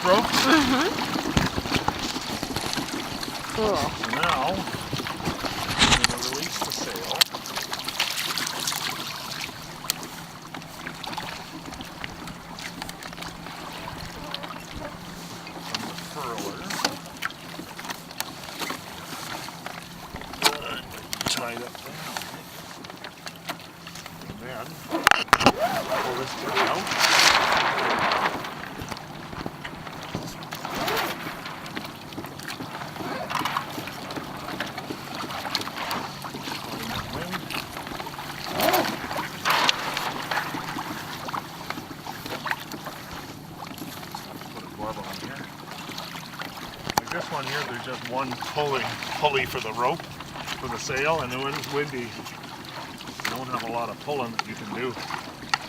rope. Cool. So now, I'm going to release the sail. From the furler. Tie it up there. And then, pull this thing out. This one here, there's just one pulley for the rope, for the sail, and when it's windy, you don't have a lot of pulling that you can do.